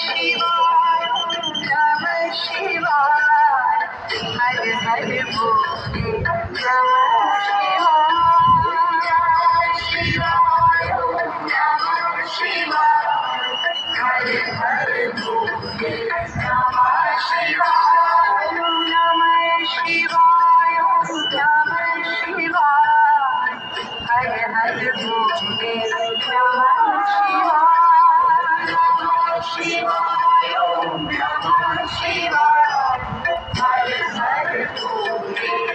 शिवाय नमः शिवाय हर हर भोले नमः शिवाय नमः शिवाय हर हर भोले नमः शिवाय नमः शिवाय नमः शिवाय हर हर भोले नमः शिवाय नमः शिवाय हर हर भोले